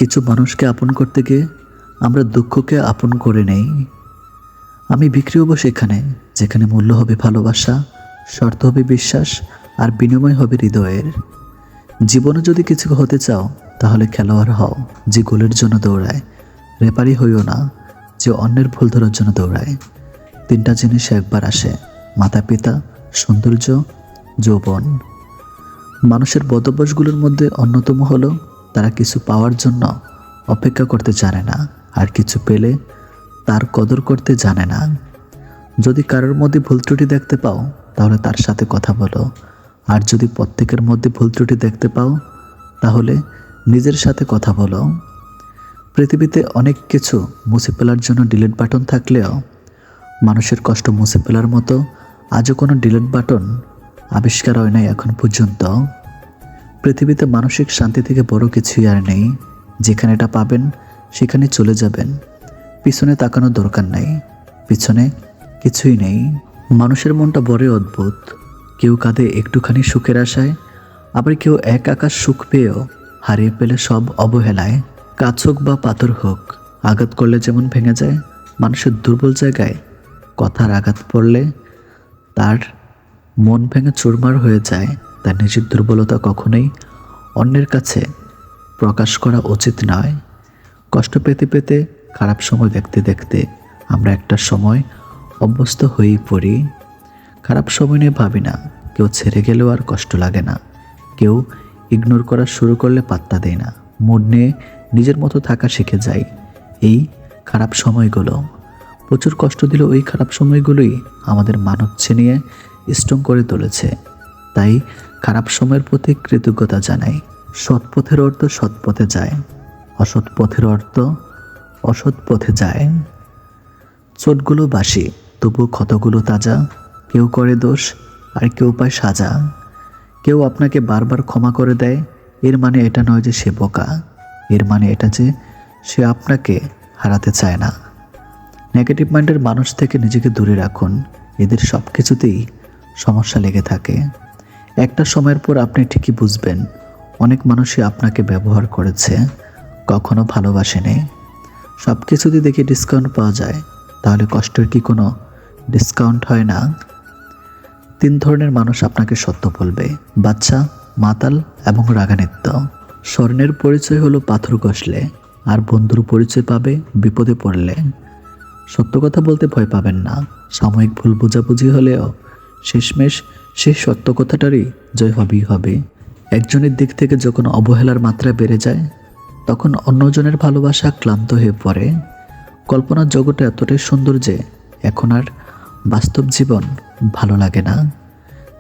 কিছু মানুষকে আপন করতে গিয়ে আমরা দুঃখকে আপন করে নেই। আমি বিক্রি হব সেখানে যেখানে মূল্য হবে ভালোবাসা, শর্ত হবে বিশ্বাস, আর বিনিময় হবে হৃদয়ের। জীবনে যদি কিছু হতে চাও তাহলে খেলোয়াড় হও যে গোলের জন্য দৌড়ায়, রেপারি হইও না যে অন্যের ভুল ধরার জন্য দৌড়ায়। তিনটা জিনিস একবার আসে: মাতা পিতা, সৌন্দর্য, যৌবন। মানুষের বদভ্যাসগুলোর মধ্যে অন্যতম হলো তারা কিছু পাওয়ার জন্য অপেক্ষা করতে জানে না, আর কিছু পেলে তার কদর করতে জানে না। যদি কারোর মধ্যে ভুল ত্রুটি দেখতে পাও তাহলে তার সাথে কথা বলো, আর যদি প্রত্যেকের মধ্যে ভুল ত্রুটি দেখতে পাও তাহলে নিজের সাথে কথা বলো। পৃথিবীতে অনেক কিছু মুছে ফেলার জন্য ডিলিট বাটন থাকলেও মানুষের কষ্ট মুছে ফেলার মতো আজও কোনো ডিলিট বাটন আবিষ্কার হয় নাই এখন পর্যন্ত। পৃথিবীতে মানসিক শান্তি থেকে বড় কিছুই আর নেই। যেখানে এটা পাবেন সেখানে চলে যাবেন, পিছনে তাকানোর দরকার নাই, পিছনে কিছুই নেই। মানুষের মনটা বড়ই অদ্ভুত। কেউ কাঁদে একটুখানি সুখের আশায়, আবার কেউ এক আকাশ সুখ পেয়েও হারিয়ে পেলে সব অবহেলায়। কাছ হোক বা পাথর হোক, আঘাত করলে যেমন ভেঙে যায়, মানুষের দুর্বল জায়গায় কথার আঘাত পড়লে তার মন ভেঙে চুরমার হয়ে যায়। তার নিজের দুর্বলতা কখনোই অন্যের কাছে প্রকাশ করা উচিত নয়। কষ্ট পেতে পেতে, খারাপ সময় দেখতে দেখতে আমরা একটা সময় অভ্যস্ত হয়েই পড়ি। খারাপ সময় নিয়ে ভাবি না, কেউ ছেড়ে গেলেও আর কষ্ট লাগে না, কেউ ইগনোর করা শুরু করলে পাত্তা দেয় না। মুড নিয়ে নিজের মতো থাকা শিখে যাই। এই খারাপ সময়গুলো প্রচুর কষ্ট দিল, ওই খারাপ সময়গুলোই আমাদের মানব ছিনিয়ে স্ট্রং করে তুলেছে। তাই খারাপ সময়ের প্রতি কৃতজ্ঞতা জানাই। সৎ পথের অর্থ সৎ পথে যায়, অসৎ পথের অর্থ অসৎ পথে যায়। চোটগুলো বাসি, তবু ক্ষতগুলো তাজা। কেউ করে দোষ আর কেউ পায় সাজা। কেউ আপনাকে বারবার ক্ষমা করে দেয়, এর মানে এটা নয় যে সে বোকা, এর মানে এটা যে সে আপনাকে হারাতে চায় না। নেগেটিভ মাইন্ডের মানুষ থেকে নিজেকে দূরে রাখুন, এদের সব কিছুতেই সমস্যা লেগে থাকে। একটা সময়ের পর আপনি ঠিকই বুঝবেন অনেক মানুষই আপনাকে ব্যবহার করেছে, কখনো ভালোবাসেনি। সব কিছুতে দেখে ডিসকাউন্ট পাওয়া যায়, তাহলে কষ্টের কি কোনো ডিসকাউন্ট হয় না? 3 ধরনের মানুষ আপনাকে সত্য বলবে: বাচ্চা, মাতাল এবং রাগান্বিত। স্বর্ণের পরিচয় হলো পাথর ঘষলে, আর বন্ধুর পরিচয় পাবে বিপদে পড়লে। সত্য কথা বলতে ভয় পাবেন না। সাময়িক ভুল বোঝাবুঝি হলেও শেষমেশ সেই সত্য কথাটারই জয় হবেই হবে। একজনের দিক থেকে যখন অবহেলার মাত্রা বেড়ে যায়, তখন অন্যজনের ভালোবাসা ক্লান্ত হয়ে পড়ে। কল্পনার জগৎটা এতটাই সুন্দর যে এখন আর বাস্তব জীবন ভালো লাগে না।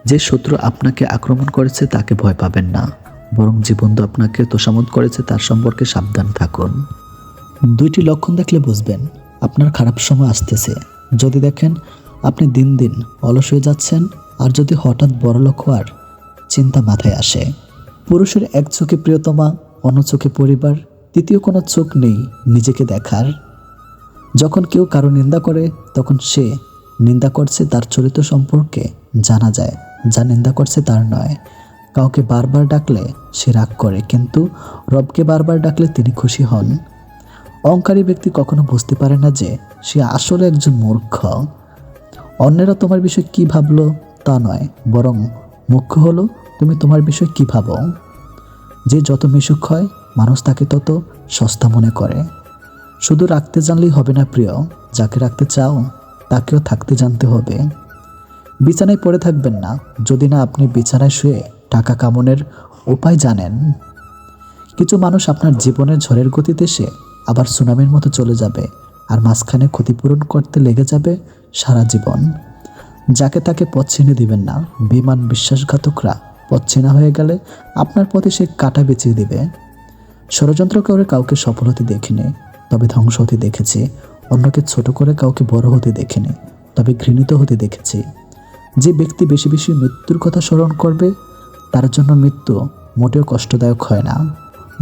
যে শত্রু আপনাকে আক্রমণ করেছে তাকে ভয় পাবেন না, বরং যে বন্ধু আপনাকে তোষামোদ করেছে তার সম্পর্কে সাবধান থাকুন। 2টি লক্ষণ দেখলে বুঝবেন আপনার খারাপ সময় আসতেছে। যদি দেখেন আপনি দিন দিন অলস হয়ে যাচ্ছেন, আর যদি হঠাৎ বড়লোক হওয়ার চিন্তা মাথায় আসে। পুরুষের এক চোখে প্রিয়তমা, অন্য চোখে পরিবার, তৃতীয় কোনো চোখ নেই নিজেকে দেখার। যখন কেউ কারো নিন্দা করে তখন সে নিন্দা করছে তার চরিত্র সম্পর্কে জানা যায়, যা নিন্দা করছে তার নয়। কাউকে বারবার ডাকলে সে রাগ করে, কিন্তু রবকে বারবার ডাকলে তিনি খুশি হন। অহংকারী ব্যক্তি কখনো বুঝতে পারে না যে সে আসলে একজন মূর্খ। অন্যেরা তোমার বিষয়ে কী ভাবলো তা নয়, বরং মুখ্য হলো তুমি তোমার বিষয়ে কী ভাবো। যে যত মিশুক হয় মানুষ তাকে তত সস্তা মনে করে। শুধু রাখতে জানলেই হবে না প্রিয়, যাকে রাখতে চাও তাকেও থাকতে জানতে হবে। বিছানায় পড়ে থাকবেন না যদি না আপনি বিছানায় শুয়ে টাকা কামানোর উপায় জানেন। কিছু মানুষ আপনার জীবনের ঝড়ের গতিতে এসে আবার সুনামির মতো চলে যাবে, আর মাঝখানে ক্ষতিপূরণ করতে লেগে যাবে সারা জীবন। যাকে তাকে পথ চিনে দিবেন না। বেঈমান বিশ্বাসঘাতকরা পথ চেনা হয়ে গেলে আপনার পথে সে কাঁটা বেঁচিয়ে দিবে। ষড়যন্ত্র করে কাউকে সফল হতে দেখিনি, তবে ধ্বংস হতে দেখেছি। অন্যকে ছোট করে কাউকে বড় হতে দেখিনি, তবে ঘৃণিত হতে দেখেছি। যে ব্যক্তি বেশি বেশি মৃত্যুর কথা স্মরণ করবে তার জন্য মৃত্যু মোটেও কষ্টদায়ক হয় না।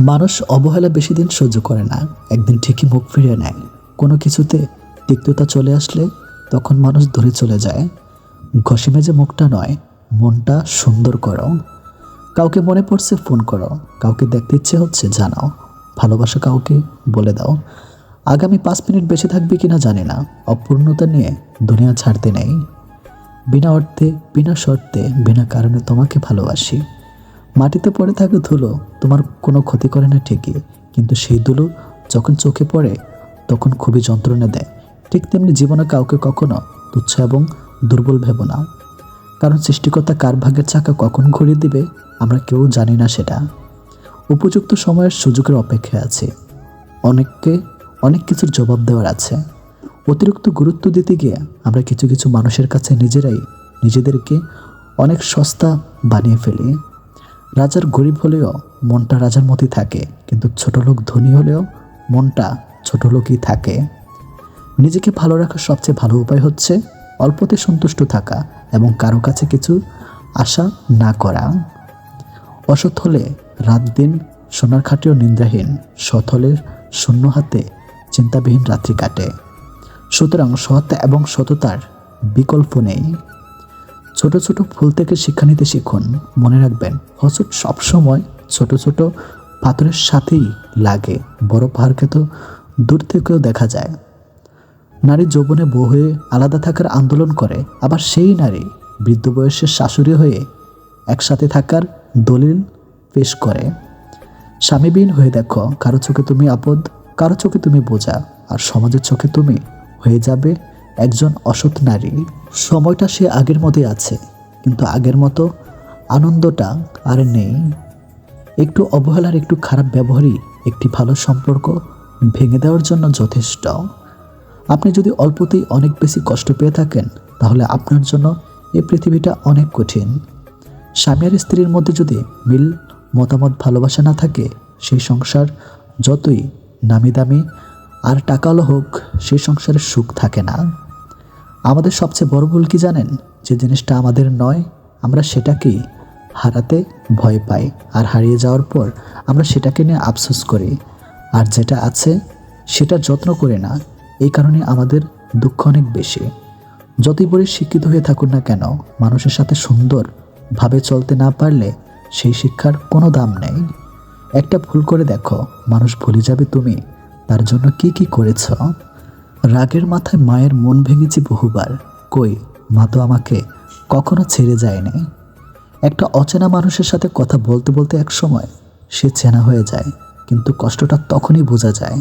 মানুষ অবহেলা বেশি দিন সহ্য করে না, একদিন ঠিকই মুখ ফিরিয়ে নেয়। কোনো কিছুতে তিক্ততা চলে আসলে তখন মানুষ দূরে চলে যায়। ঘষে মেজে মুখটা নয়, মনটা সুন্দর করো। কাউকে মনে পড়ছে ফোন করো, কাউকে দেখতে ইচ্ছে হচ্ছে জানাও। ভালোবাসা কাউকে বলে দাও, আগামী 5 মিনিট বেঁচে থাকবে কিনা জানি না, অপূর্ণতা নিয়ে দুনিয়া ছাড়তে নেই। বিনা অর্থে, বিনা শর্তে, বিনা কারণে তোমাকে ভালোবাসি। মাটিতে পড়ে থাকে ধুলো তোমার কোনো ক্ষতি করে না ঠিকই, কিন্তু সেই ধুলো যখন চোখে পড়ে তখন খুবই যন্ত্রণা দেয়। ঠিক তেমনি জীবনে কাউকে কখনো তুচ্ছ এবং দুর্বল ভেবো না, কারণ সৃষ্টিকর্তা কার ভাগ্যের চাকা কখন ঘুরিয়ে দিবে আমরা কেউ জানি না সেটা। উপযুক্ত সময়ের সুযোগের অপেক্ষায় আছে, অনেককে অনেক কিছুর জবাব দেওয়ার আছে। অতিরিক্ত গুরুত্ব দিতে গিয়ে আমরা কিছু কিছু মানুষের কাছে নিজেরাই নিজেদেরকে অনেক সস্তা বানিয়ে ফেলি। রাজার গরিব হলেও মনটা রাজার মতোই থাকে, কিন্তু ছোট লোক ধনী হলেও মনটা ছোট লোকই থাকে। নিজেকে ভালো রাখার সবচেয়ে ভালো উপায় হচ্ছে অল্পতে সন্তুষ্ট থাকা এবং কারো কাছে কিছু আশা না করা। অসৎ হলে রাত দিন সোনার খাটেও নিন্দ্রাহীন, সৎ হলে শূন্য হাতে চিন্তাবিহীন রাত্রি কাটে। সুতরাং সৎ এবং সততার বিকল্প নেই। ছোট ছোট ভুল থেকে শিক্ষা নিতে শিখুন। মনে রাখবেন, হসট সবসময় ছোট ছোট পাথরের সাথেই লাগে, বড় পাহাড়কে তো দূর থেকেও দেখা যায়। নারী যৌবনে বউ হয়ে আলাদা থাকার আন্দোলন করে, আবার সেই নারী বৃদ্ধ বয়সে শাশুড়ি হয়ে একসাথে থাকার দলিল পেশ করে। স্বামীবিহীন হয়ে দেখো, কারো চোখে তুমি আপদ, কারো চোখে তুমি বোঝা, আর সমাজের চোখে তুমি হয়ে যাবে একজন অসৎ নারী। সময়টা সে আগের মতোই আছে, কিন্তু আগের মতো আনন্দটা আর নেই। একটু অবহেলার, একটু খারাপ ব্যবহারই একটি ভালো সম্পর্ক ভেঙে দেওয়ার জন্য যথেষ্ট। আপনি যদি অল্পতেই অনেক বেশি কষ্ট পেয়ে থাকেন, তাহলে আপনার জন্য এই পৃথিবীটা অনেক কঠিন। স্বামী আর স্ত্রীর মধ্যে যদি মিল, মতামত, ভালোবাসা না থাকে, সেই সংসার যতই নামি দামি আর টাকাওয়ালা হোক, সেই সংসারে সুখ থাকে না। আমাদের সবচেয়ে বড় ভুল কি জানেন? যে জিনিসটা আমাদের নয়, আমরা সেটাকেই হারাতে ভয় পাই, আর হারিয়ে যাওয়ার পর আমরা সেটাকে নিয়ে আফসোস করি, আর যেটা আছে সেটার যত্ন করি না। এই কারণে আমাদের দুঃখ অনেক বেশি। যতই বড় শিক্ষিত হয়ে থাকুন না কেন, মানুষের সাথে সুন্দরভাবে চলতে না পারলে সেই শিক্ষার কোনো দাম নেই। একটা ভুল করে দেখো, মানুষ ভুলে যাবে তুমি তার জন্য কি কি করেছ। রাগের মাথায় মায়ের মন ভেঙেছি বহুবার, কই মা তো আমাকে কখনো ছেড়ে যায়নি। একটা অচেনা মানুষের সাথে কথা বলতে বলতে এক সময় সে চেনা হয়ে যায়, কিন্তু কষ্টটা তখনই বোঝা যায়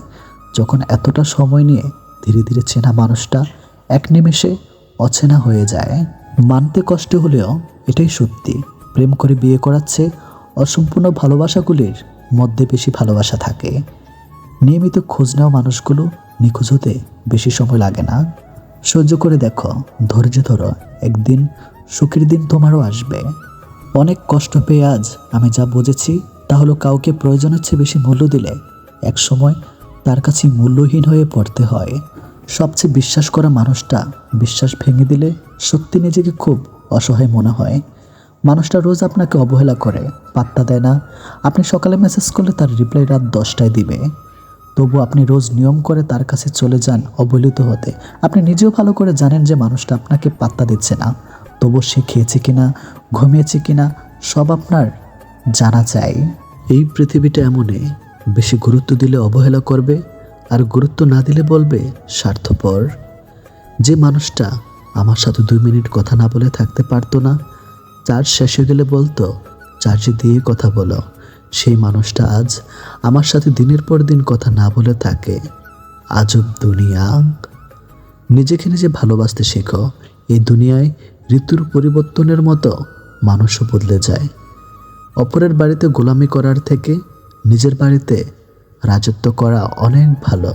যখন এতটা সময় নিয়ে ধীরে ধীরে চেনা মানুষটা এক নিমেষে অচেনা হয়ে যায়। মানতে কষ্ট হলেও এটাই সত্যি, প্রেম করে বিয়ে করাচ্ছে অসম্পূর্ণ ভালোবাসাগুলির মধ্যে বেশি ভালোবাসা থাকে। নিয়মিত খোঁজ নেওয়া মানুষগুলো নিখোঁজ হতে বেশি সময় লাগে না। সহ্য করে দেখো, ধৈর্য ধরো, একদিন সুখের দিন তোমারও আসবে। অনেক কষ্ট পেয়ে আজ আমি যা বুঝেছি তা হলো, কাউকে প্রয়োজনের চেয়ে বেশি মূল্য দিলে এক সময় তার কাছে মূল্যহীন হয়ে পড়তে হয়। সবচেয়ে বিশ্বাস করা মানুষটা বিশ্বাস ভেঙে দিলে সত্যি নিজেকে খুব অসহায় মনে হয়। মানুষটা রোজ আপনাকে অবহেলা করে, পাত্তা দেয় না। আপনি সকালে মেসেজ করলে তার রিপ্লাই রাত 10টায় দিবে, তবু আপনি রোজ নিয়ম করে তার কাছে চলে যান অবহেলিত হতে। আপনি নিজেও ভালো করে জানেন যে মানুষটা আপনাকে পাত্তা দিচ্ছে না, তবু সে খেয়েছে কিনা, ঘুমিয়েছে কিনা সব আপনার জানা চাই। এই পৃথিবীটা এমনই, বেশি গুরুত্ব দিলে অবহেলা করবে, আর গুরুত্ব না দিলে বলবে স্বার্থপর। যে মানুষটা আমার সাথে 2 মিনিট কথা না বলে থাকতে পারতো না, চার্জ শেষ হয়ে গেলে বলতো চার্জে দিয়ে কথা বলো, সেই মানুষটা আজ আমার সাথে দিনের পর দিন কথা না বলে থাকে। আজব দুনিয়া। নিজেকে নিজে ভালোবাসতে শেখো। এই দুনিয়ায় ঋতুর পরিবর্তনের মতো মানুষও বদলে যায়। অপরের বাড়িতে গোলামি করার থেকে নিজের বাড়িতে রাজত্ব করা অনেক ভালো।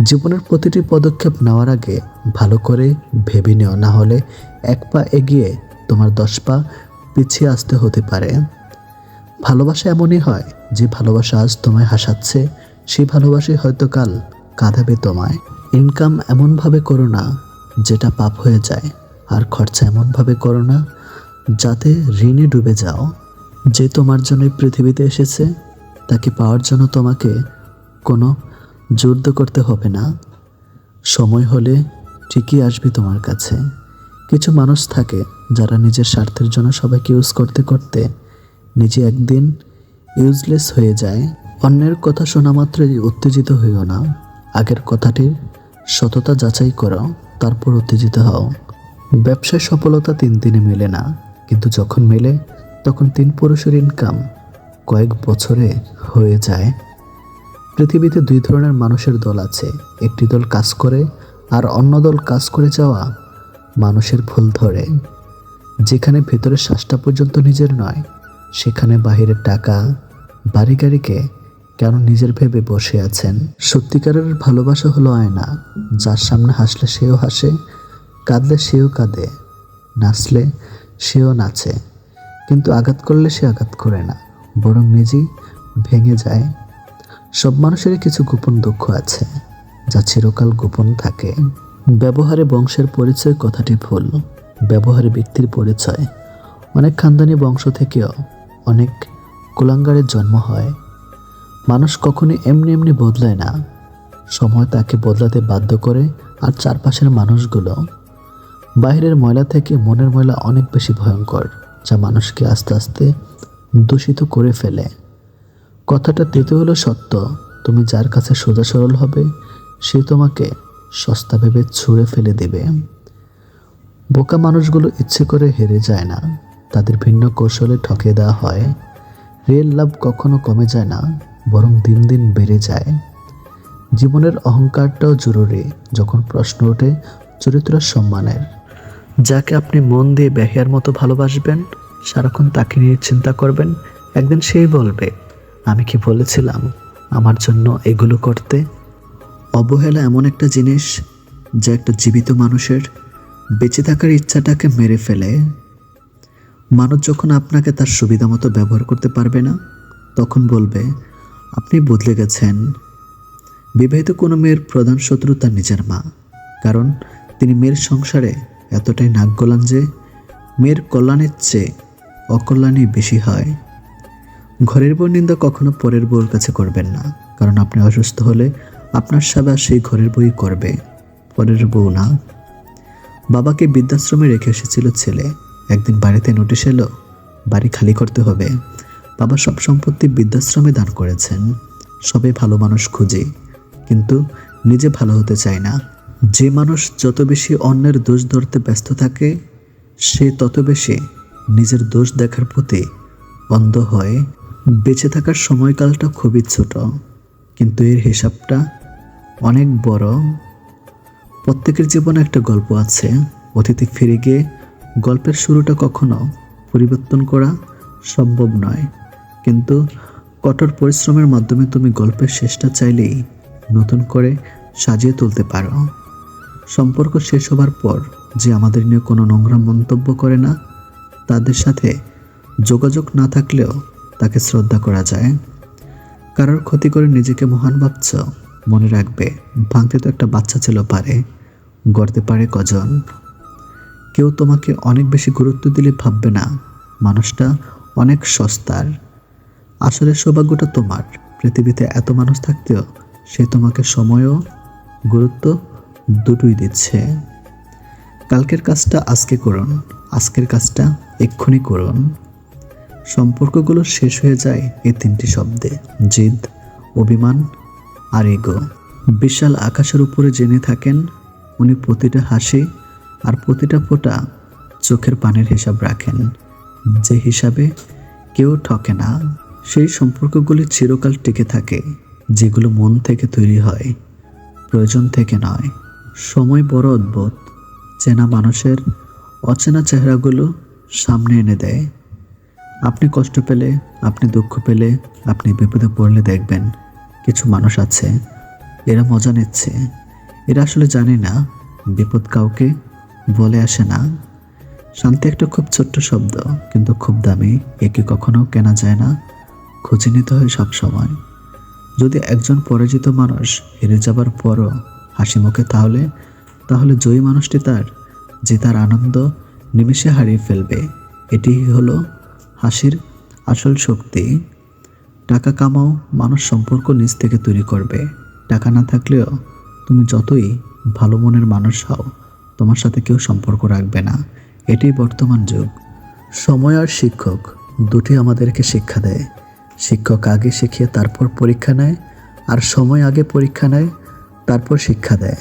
জীবনের প্রতিটি পদক্ষেপ নেওয়ার আগে ভালো করে ভেবে নিও, না হলে 1 পা এগিয়ে তোমার 10 পা পিছিয়ে আসতে হতে পারে। ভালোবাসা এমনই হয়, যে ভালোবাসা আজ তোমায় হাসাচ্ছে, সেই ভালোবাসাই হয়তো কাল কাঁদাবে তোমায়। ইনকাম এমনভাবে করো না যেটা পাপ হয়ে যায়, আর খরচা এমনভাবে করো না যাতে ঋণে ডুবে যাও। যে তোমার জন্য পৃথিবীতে এসেছে তাকে পাওয়ার জন্য তোমাকে কোনো যুদ্ধ করতে হবে না। সময় হলে ঠিকই আসবে তোমার কাছে। কিছু মানুষ থাকে যারা নিজের স্বার্থের জন্য সবাইকে ইউজ করতে করতে নিজে একদিন ইউজলেস হয়ে যায়। অন্যের কথা শোনা মাত্রই উত্তেজিত হইও না। আগের কথাটির সততা যাচাই করো, তারপর উত্তেজিত হও। ব্যবসায় সফলতা 3 দিনে মেলে না, কিন্তু যখন মেলে তখন 3 পুরুষের ইনকাম কয়েক বছরে হয়ে যায়। পৃথিবীতে 2 ধরনের মানুষের দল আছে। একটি দল কাজ করে আর অন্য দল কাজ করে যাওয়া মানুষের ভুল ধরে। যেখানে ভেতরের শ্বাসটা পর্যন্ত নিজের নয়, সেখানে বাহিরের টাকা বাড়ি গাড়িকে কেন নিজের ভেবে বসে আছেন। সত্যিকারের ভালোবাসা হলো আয়না, যার সামনে হাসলে সেও হাসে, কাঁদলে সেও কাঁদে, নাচলে সেও নাচে, কিন্তু আঘাত করলে সে আঘাত করে না, বরং নিজেই ভেঙে যায়। সব মানুষেরই কিছু গোপন দুঃখ আছে, যা চিরকাল গোপন থাকে। ব্যবহারে বংশের পরিচয় কথাটি ভুল। ব্যবহারে ব্যক্তির পরিচয়। অনেক খানদানি বংশ থেকেও অনেক কুলাঙ্গারের জন্ম হয়। মানুষ কখনোই এমনি এমনি বদলায় না, সময় তাকে বদলাতে বাধ্য করে। আর চারপাশের মানুষগুলো, বাইরের ময়লা থেকে মনের ময়লা অনেক বেশি ভয়ঙ্কর, যা মানুষকে আস্তে আস্তে দূষিত করে ফেলে। কথাটা তেতো হলো সত্য, তুমি যার কাছে সোজা সরল হবে, সে তোমাকে সস্তা ভেবে ছুঁড়ে ফেলে দেবে। বোকা মানুষগুলো ইচ্ছে করে হেরে যায় না, তাদের ভিন্ন কৌশলে ঠকিয়ে দেওয়া হয়। রিয়েল লাভ কখনো কমে যায় না, বরং দিন দিন বেড়ে যায়। জীবনের অহংকারটাও জরুরি যখন প্রশ্ন ওঠে চরিত্র সম্মানের। যাকে আপনি মন দিয়ে বেহিয়ার মতো ভালোবাসবেন, সারাক্ষণ তাকে নিয়ে চিন্তা করবেন, একদিন সেই বলবে, আমি কি বলেছিলাম আমার জন্য এগুলো করতে। অবহেলা এমন একটা জিনিস যা একটা জীবিত মানুষের বেঁচে থাকার ইচ্ছাটাকে মেরে ফেলে। মানুষ যখন আপনাকে তার সুবিধা মতো ব্যবহার করতে পারবে না, তখন বলবে আপনি বদলে গেছেন। বিবাহিত কোনো মেয়ের প্রধান শত্রু তার নিজের মা, কারণ তিনি মেয়ের সংসারে এতটাই নাক গলান যে মেয়ের কল্যাণের চেয়ে অকল্যাণই বেশি হয়। ঘরের বউ নিন্দা কখনো পরের বউর কাছে করবেন না, কারণ আপনি অসুস্থ হলে আপনার সেবা সেই ঘরের বউই করবে, পরের বউ না। বাবাকে বৃদ্ধাশ্রমে রেখে এসেছিল ছেলে, একদিন বাড়িতে নোটিশ এলো বাড়ি খালি করতে হবে। বাবা সব সম্পত্তি বৃদ্ধাশ্রমে দান করেছেন। সবাই ভালো মানুষ খুঁজে, কিন্তু নিজে ভালো হতে চায় না। যে মানুষ যত বেশি অন্যের দোষ ধরতে ব্যস্ত থাকে, সে তত বেশি নিজের দোষ দেখার প্রতি অন্ধ হয়। বেঁচে থাকার সময়কালটা খুবই ছোট, কিন্তু এর হিসাবটা অনেক বড়। প্রত্যেকের জীবনে একটা গল্প আছে, অতীতে ফিরে গিয়ে গল্পের শুরুটা কখনো পরিবর্তন করা সম্ভব নয়, কিন্তু কঠোর পরিশ্রমের মাধ্যমে তুমি গল্পের শেষটা চাইলেই নতুন করে সাজিয়ে তুলতে পারো। সম্পর্ক শেষ হবার পর যে আমাদের নিয়ে কোনো নোংরা মন্তব্য করে না, তাদের সাথে যোগাযোগ না থাকলেও তাকে শ্রদ্ধা করা যায়। কারোর ক্ষতি করে নিজেকে মহান ভাবছ, মনে রাখবে ভাঙতে তো একটা বাচ্চা ছিল পারে, গড়তে পারে কজন। কেউ তোমাকে অনেক বেশি গুরুত্ব দিলে ভাববে না মানুষটা অনেক সস্তার। আসলে সৌভাগ্যটা তোমার, পৃথিবীতে এত মানুষ থাকতেও সে তোমাকে সময় ও গুরুত্ব দুটোই দিচ্ছে। কালকের কাজটা আজকে করুন, আজকের কাজটা এক্ষুনি করুন। সম্পর্কগুলো শেষ হয়ে যায় এই 3টি শব্দে, জিদ, অভিমান আর ইগো। বিশাল আকাশের উপরে জেনে থাকেন, উনি প্রতিটা হাসি আর প্রতিটা ফোঁটা চোখের পানির হিসাব রাখেন, যে হিসাবে কেউ ঠকে না। সেই সম্পর্কগুলি চিরকাল টিকে থাকে যেগুলো মন থেকে তৈরি হয়, প্রয়োজন থেকে নয়। সময় বড় অদ্ভুত, চেনা মানুষের অচেনা চেহারাগুলো সামনে এনে দেয়। আপনি কষ্ট পেলে, আপনি দুঃখ পেলে, আপনি বিপদে পড়লে দেখবেন কিছু মানুষ আছে, এরা মজা নিচ্ছে। এরা আসলে জানে না বিপদ কাউকে বলে আসে না। শান্তি একটা খুব ছোট্ট শব্দ, কিন্তু খুব দামি। একে কখনো কেনা যায় না, খুঁজে নিতে হয় সব সময়। যদি একজন পরাজিত মানুষ হেরে যাবার পরও হাসি মুখে, তাহলে জয়ী মানুষটি তার জেতার আনন্দ নিমেষে হারিয়ে ফেলবে। এটি হলো হাসির আসল শক্তি। টাকা কামাও, মানুষ সম্পর্ক নিজ থেকে তৈরি করবে। টাকা না থাকলেও তুমি যতই ভালো মনের মানুষ হও, তোমার সাথে কেউ সম্পর্ক রাখবে না। এটাই বর্তমান যুগ। সময় আর শিক্ষক দুটি আমাদেরকে শিক্ষা দেয়। শিক্ষক আগে শিখিয়ে তারপর পরীক্ষা নেয়, আর সময় আগে পরীক্ষা নেয় তারপর শিক্ষা দেয়।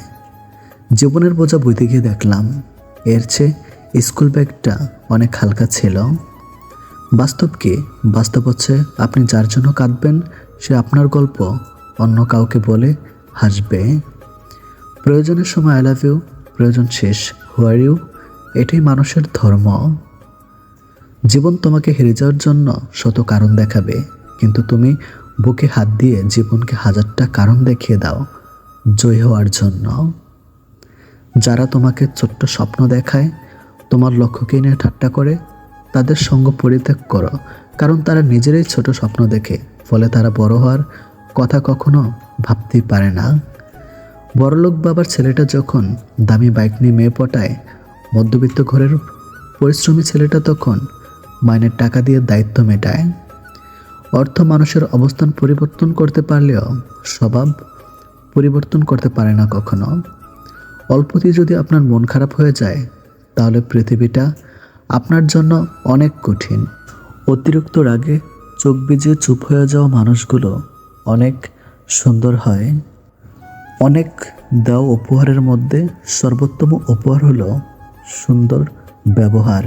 জীবনের বোঝা বইতে গিয়ে দেখলাম এর চেয়ে স্কুল ব্যাগটা অনেক হালকা ছিল। বাস্তব কি? বাস্তব হচ্ছে আপনি যার জন্য কাঁদবেন সে আপনার গল্প অন্য কাউকে বলে হাসবে। প্রয়োজনের সময় আই লাভ ইউ, প্রয়োজন শেষ হু আর ইউ, এটাই মানুষের ধর্ম। জীবন তোমাকে হেরে যাওয়ার জন্য শত কারণ দেখাবে, কিন্তু তুমি বুকে হাত দিয়ে জীবনকে হাজারটা কারণ দেখিয়ে দাও জয় হওয়ার জন্য। যারা তোমাকে ছোট্ট স্বপ্ন দেখায়, তোমার লক্ষ্যকে নিয়ে ঠাট্টা করে, তাদের সঙ্গ পরিত্যাগ করো, কারণ তারা নিজেরাই ছোট স্বপ্ন দেখে, ফলে তারা বড় হওয়ার কথা কখনো ভাবতেই পারে না। বড়লোক বাবার ছেলেটা যখন দামি বাইক নিয়ে মেয়ে পটায়, মধ্যবিত্ত ঘরের পরিশ্রমী ছেলেটা তখন মাইনের টাকা দিয়ে দায়িত্ব মেটায়। অর্থ মানুষের অবস্থান পরিবর্তন করতে পারলেও স্বভাব পরিবর্তন করতে পারে না কখনো। অল্পতেই যদি আপনার মন খারাপ হয়ে যায়, তাহলে পৃথিবীটা আপনার জন্য অনেক কঠিন। অতিরিক্ত রাগে চোখ ভিজে চুপ হয়ে যাওয়া মানুষগুলো অনেক সুন্দর হয়। অনেক দেওয়া উপহারের মধ্যে সর্বোত্তম উপহার হলো সুন্দর ব্যবহার।